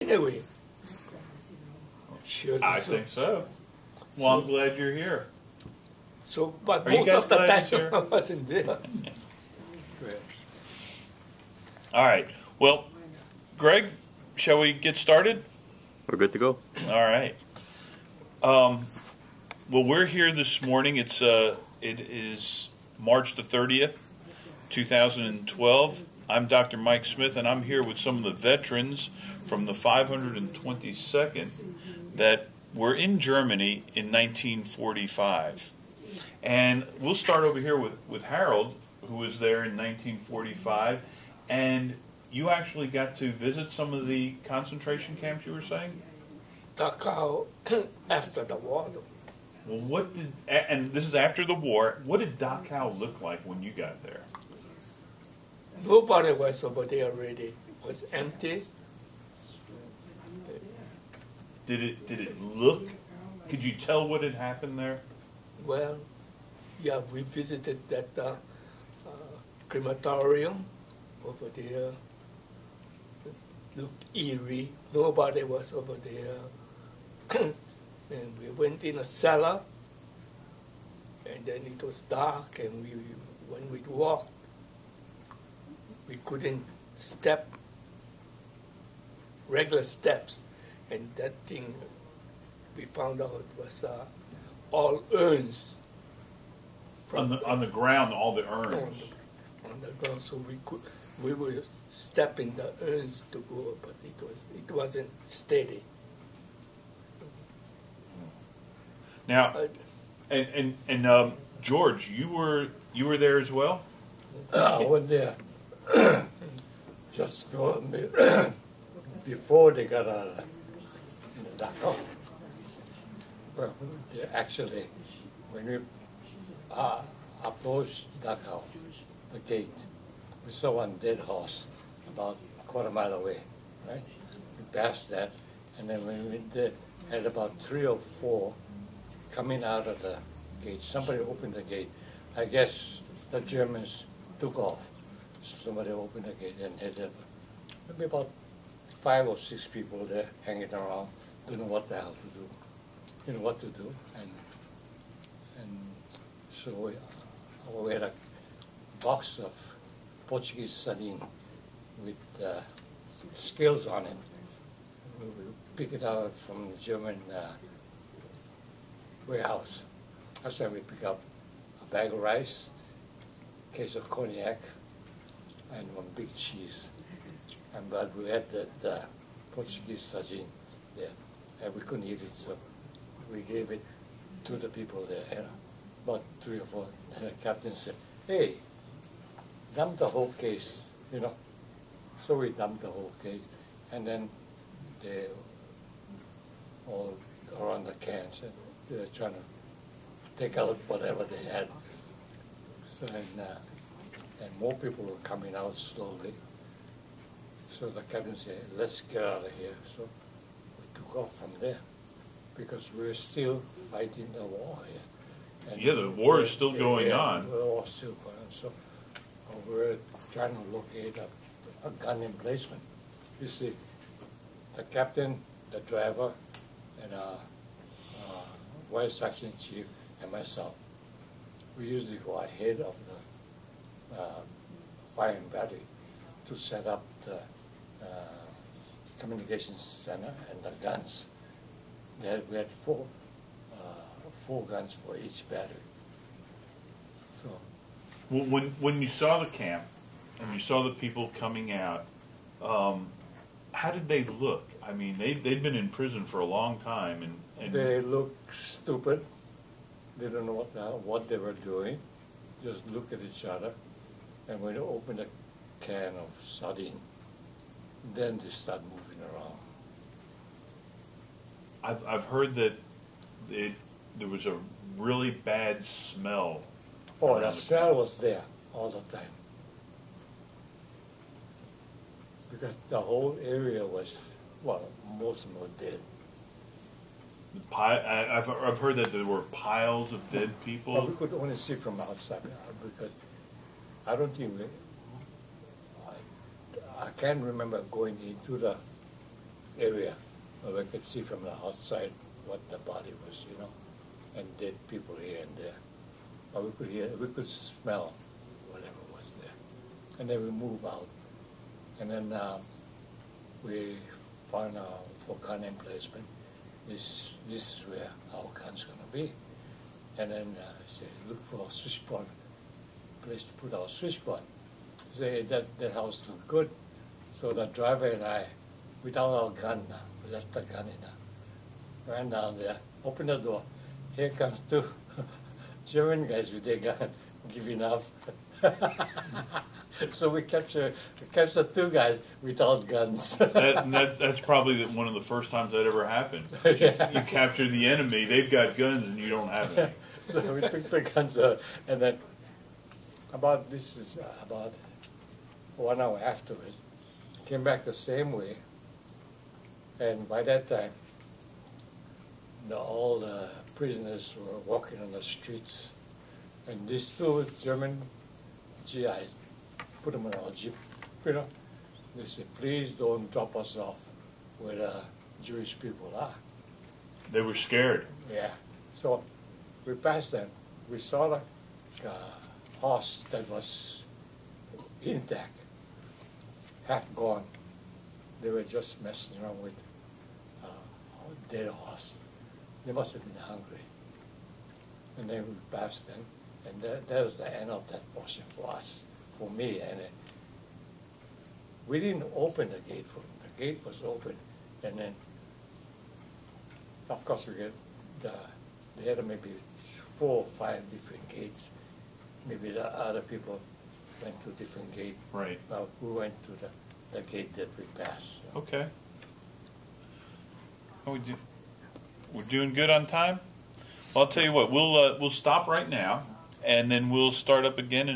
Anyway, sure. I think so. Well, I'm glad you're here. So, but Are you most guys of the glad he's time here? I wasn't there. All right. Well, Greg, shall we get started? We're good to go. All right. Well, we're here this morning. It is March the 30th, 2012. I'm Dr. Mike Smith, and I'm here with some of the veterans from the 522nd that were in Germany in 1945. And we'll start over here with Harold, who was there in 1945. And you actually got to visit some of the concentration camps, you were saying? Dachau after the war. Well, and this is after the war, what did Dachau look like when you got there? Nobody was over there already. It was empty. Did it look, could you tell what had happened there? Well, yeah, we visited that crematorium over there. It looked eerie. Nobody was over there. And we went in a cellar, and then it was dark, and when we walked, we couldn't step regular steps, and that thing we found out was all urns. On the ground, all the urns. On the ground, so we were stepping the urns to go, but it wasn't steady. Now, and George, you were there as well? I was there just before they got out of Dachau. Well, actually, when we approached Dachau, the gate, we saw one dead horse about a quarter mile away, right? We passed that, and then when we went there, had about 3 or 4 coming out of the gate. Somebody opened the gate. I guess the Germans took off. Somebody opened the gate and had maybe about 5 or 6 people there hanging around, don't know what the hell to do, what to do. And so we had a box of Portuguese sardine with scales on it. We picked it out from the German warehouse. That's why we pick up a bag of rice, a case of cognac, and 1 big cheese. But we had the Portuguese sardine there, and we couldn't eat it, so we gave it to the people there. About 3 or 4. And the captain said, "Hey, dump the whole case," So we dumped the whole case, and then they all around the cans, and they were trying to take out whatever they had. So and more people were coming out slowly. So the captain said, "Let's get out of here." So we took off from there because we were still fighting the war here. And yeah, the war is still going on. The war is still going on. So we were trying to locate a gun emplacement. You see, the captain, the driver, and vice section chief and myself, we usually go ahead of the firing battery to set up the communications center and the guns. We had 4 guns for each battery. So, Well, when you saw the camp and you saw the people coming out, how did they look? I mean, they'd been in prison for a long time, and they looked stupid. They don't know what they were doing. Just look at each other, and when they open a can of sardine, then they start moving around. I've heard that there was a really bad smell. Oh, the smell was there all the time. Because the whole area was, most of them were dead. I've heard that there were piles of dead people. But we could only see from outside because I don't think I can't remember going into the area where we could see from the outside what the body was, and dead people here and there. But we could smell whatever was there. And then we move out. And then we found out for gun emplacement, this is where our gun's going to be. And then I said, look for a switchboard, place to put our switchboard. Say that house looked good. So the driver and I, without our gun now, we left the gun in there, ran down there, opened the door. Here comes two German guys with their gun, giving up. So we captured two guys without guns. That's probably one of the first times that ever happened. Yeah. You capture the enemy, they've got guns and you don't have any. So we took the guns out, and then about 1 hour afterwards, came back the same way, and by that time, all the prisoners were walking on the streets, and these two German GIs put them in our jeep, They said, please don't drop us off where the Jewish people are. They were scared. Yeah. So we passed them. We saw the horse that was intact, half gone. They were just messing around with a dead horse. They must have been hungry. And then we passed them, and that was the end of that portion for us, for me. And we didn't open the gate for them. The gate was open, and then, of course, they had maybe 4 or 5 different gates. Maybe the other people went to a different gate. Right. But we went to the gate that we passed. So. Okay. We're doing good on time? Well, I'll tell you what, we'll stop right now, and then we'll start up again in